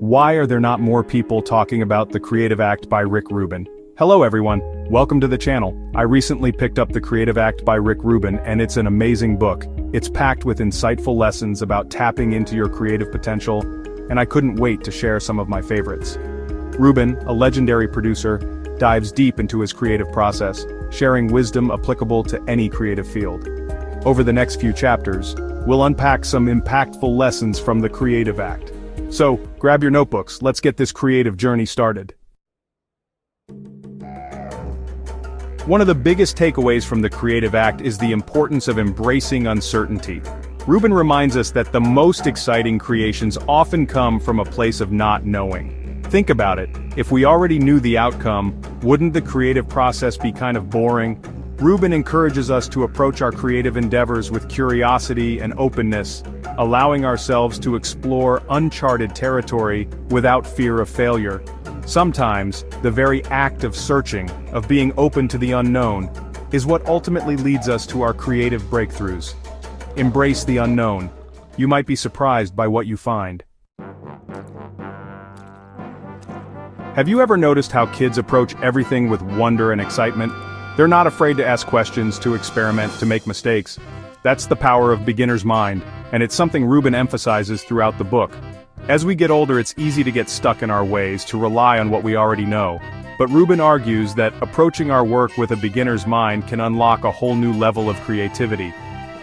Why are there not more people talking about The Creative Act by Rick Rubin? Hello everyone, welcome to the channel. I recently picked up The Creative Act by Rick Rubin and it's an amazing book. It's packed with insightful lessons about tapping into your creative potential, and I couldn't wait to share some of my favorites. Rubin, a legendary producer, dives deep into his creative process, sharing wisdom applicable to any creative field. Over the next few chapters, we'll unpack some impactful lessons from The Creative Act. So, grab your notebooks, let's get this creative journey started. One of the biggest takeaways from The Creative Act is the importance of embracing uncertainty. Rubin reminds us that the most exciting creations often come from a place of not knowing. Think about it, if we already knew the outcome, wouldn't the creative process be kind of boring? Rubin encourages us to approach our creative endeavors with curiosity and openness, allowing ourselves to explore uncharted territory without fear of failure. Sometimes, the very act of searching, of being open to the unknown, is what ultimately leads us to our creative breakthroughs. Embrace the unknown. You might be surprised by what you find. Have you ever noticed how kids approach everything with wonder and excitement? They're not afraid to ask questions, to experiment, to make mistakes. That's the power of beginner's mind, and it's something Rubin emphasizes throughout the book. As we get older, it's easy to get stuck in our ways, to rely on what we already know. But Rubin argues that approaching our work with a beginner's mind can unlock a whole new level of creativity.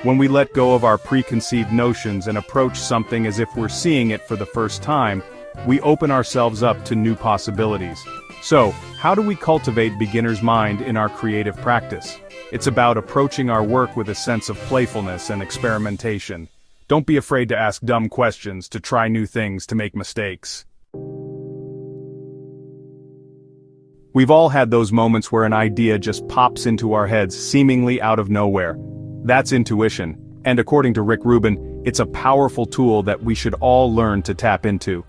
When we let go of our preconceived notions and approach something as if we're seeing it for the first time, we open ourselves up to new possibilities. So, how do we cultivate beginner's mind in our creative practice? It's about approaching our work with a sense of playfulness and experimentation. Don't be afraid to ask dumb questions, to try new things, to make mistakes. We've all had those moments where an idea just pops into our heads seemingly out of nowhere. That's intuition, and according to Rick Rubin, it's a powerful tool that we should all learn to tap into.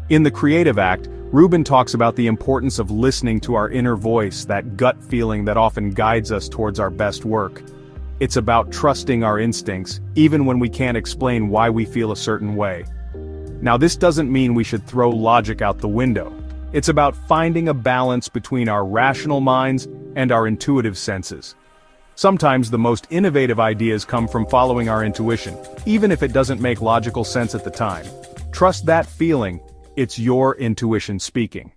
In The Creative Act, Rubin talks about the importance of listening to our inner voice, that gut feeling that often guides us towards our best work. It's about trusting our instincts, even when we can't explain why we feel a certain way. Now, this doesn't mean we should throw logic out the window. It's about finding a balance between our rational minds and our intuitive senses. Sometimes the most innovative ideas come from following our intuition, even if it doesn't make logical sense at the time. Trust that feeling. It's your intuition speaking.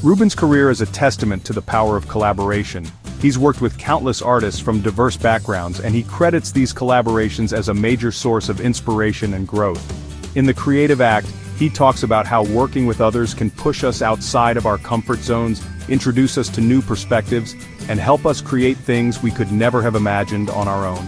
Rubin's career is a testament to the power of collaboration. He's worked with countless artists from diverse backgrounds, and he credits these collaborations as a major source of inspiration and growth. In The Creative Act, he talks about how working with others can push us outside of our comfort zones, introduce us to new perspectives, and help us create things we could never have imagined on our own.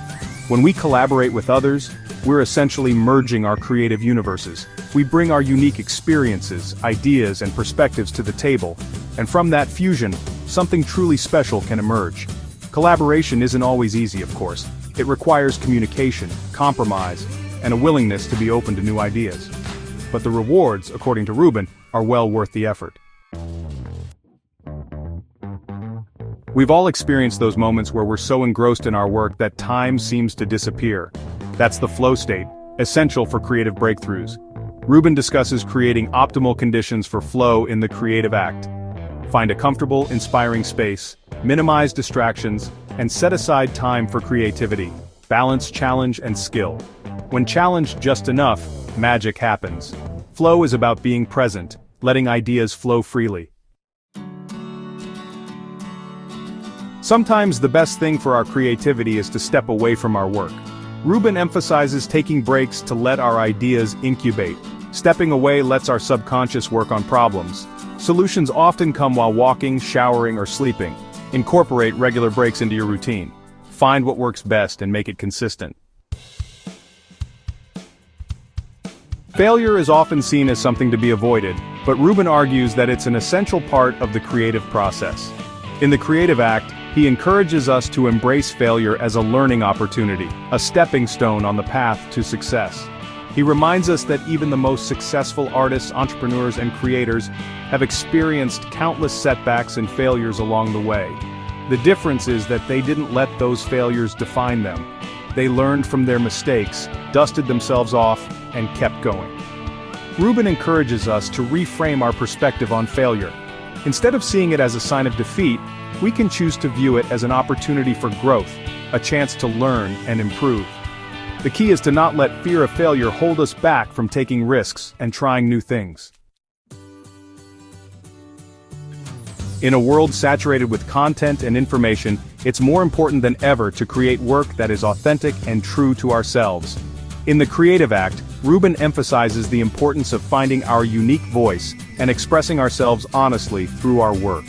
When we collaborate with others, we're essentially merging our creative universes. We bring our unique experiences, ideas, and perspectives to the table, and from that fusion, something truly special can emerge. Collaboration isn't always easy, of course. It requires communication, compromise, and a willingness to be open to new ideas. But the rewards, according to Rubin, are well worth the effort. We've all experienced those moments where we're so engrossed in our work that time seems to disappear. That's the flow state, essential for creative breakthroughs. Rubin discusses creating optimal conditions for flow in The Creative Act. Find a comfortable, inspiring space, minimize distractions, and set aside time for creativity. Balance challenge and skill. When challenged just enough, magic happens. Flow is about being present, letting ideas flow freely. Sometimes the best thing for our creativity is to step away from our work. Rubin emphasizes taking breaks to let our ideas incubate. Stepping away lets our subconscious work on problems. Solutions often come while walking, showering, or sleeping. Incorporate regular breaks into your routine. Find what works best and make it consistent. Failure is often seen as something to be avoided, but Rubin argues that it's an essential part of the creative process. In The Creative Act, he encourages us to embrace failure as a learning opportunity, a stepping stone on the path to success. He reminds us that even the most successful artists, entrepreneurs, and creators have experienced countless setbacks and failures along the way. The difference is that they didn't let those failures define them. They learned from their mistakes, dusted themselves off, and kept going. Rubin encourages us to reframe our perspective on failure. Instead of seeing it as a sign of defeat, we can choose to view it as an opportunity for growth, a chance to learn and improve. The key is to not let fear of failure hold us back from taking risks and trying new things. In a world saturated with content and information, it's more important than ever to create work that is authentic and true to ourselves. In the Creative Act, Rubin emphasizes the importance of finding our unique voice and expressing ourselves honestly through our work.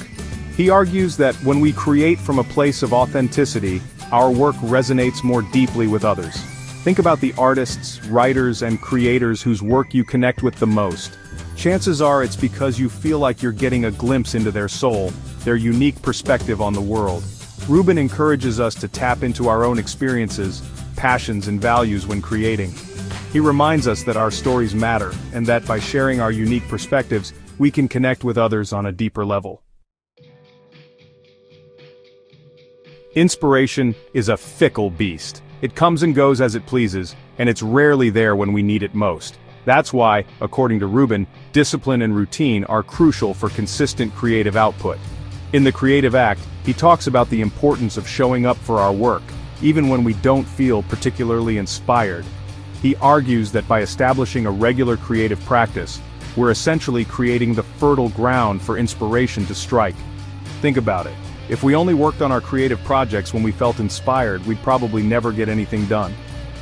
He argues that when we create from a place of authenticity, our work resonates more deeply with others. Think about the artists, writers, and creators whose work you connect with the most. Chances are it's because you feel like you're getting a glimpse into their soul, their unique perspective on the world. Rubin encourages us to tap into our own experiences, passions, and values when creating. He reminds us that our stories matter, and that by sharing our unique perspectives, we can connect with others on a deeper level. Inspiration is a fickle beast. It comes and goes as it pleases, and it's rarely there when we need it most. That's why, according to Rubin, discipline and routine are crucial for consistent creative output. In the Creative Act, he talks about the importance of showing up for our work, even when we don't feel particularly inspired. He argues that by establishing a regular creative practice, we're essentially creating the fertile ground for inspiration to strike. Think about it. If we only worked on our creative projects when we felt inspired, we'd probably never get anything done.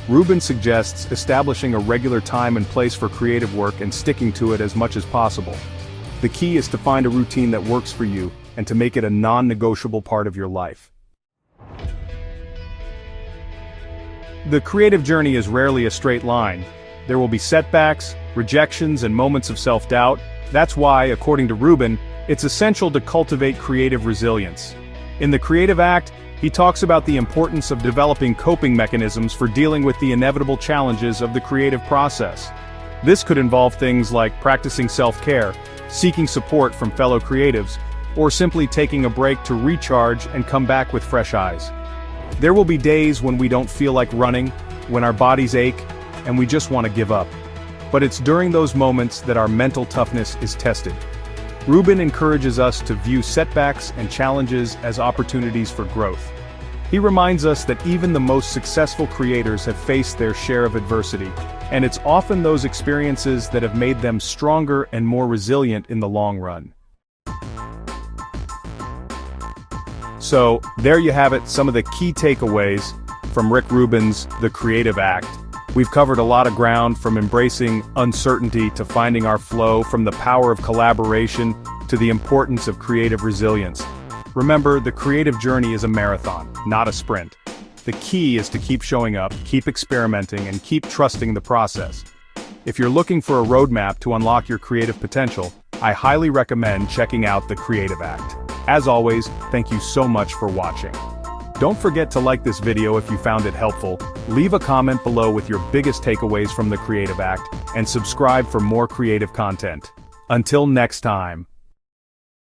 Rubin suggests establishing a regular time and place for creative work and sticking to it as much as possible. The key is to find a routine that works for you and to make it a non-negotiable part of your life. The creative journey is rarely a straight line. There will be setbacks, rejections, and moments of self-doubt. That's why, according to Rubin, it's essential to cultivate creative resilience. In the Creative Act, he talks about the importance of developing coping mechanisms for dealing with the inevitable challenges of the creative process. This could involve things like practicing self-care, seeking support from fellow creatives, or simply taking a break to recharge and come back with fresh eyes. There will be days when we don't feel like running, when our bodies ache, and we just want to give up. But it's during those moments that our mental toughness is tested. Rubin encourages us to view setbacks and challenges as opportunities for growth. He reminds us that even the most successful creators have faced their share of adversity, and it's often those experiences that have made them stronger and more resilient in the long run. So, there you have it, some of the key takeaways from Rick Rubin's The Creative Act. We've covered a lot of ground, from embracing uncertainty to finding our flow, from the power of collaboration to the importance of creative resilience. Remember, the creative journey is a marathon, not a sprint. The key is to keep showing up, keep experimenting, and keep trusting the process. If you're looking for a roadmap to unlock your creative potential, I highly recommend checking out The Creative Act. As always, thank you so much for watching. Don't forget to like this video if you found it helpful, leave a comment below with your biggest takeaways from the Creative Act, and subscribe for more creative content. Until next time.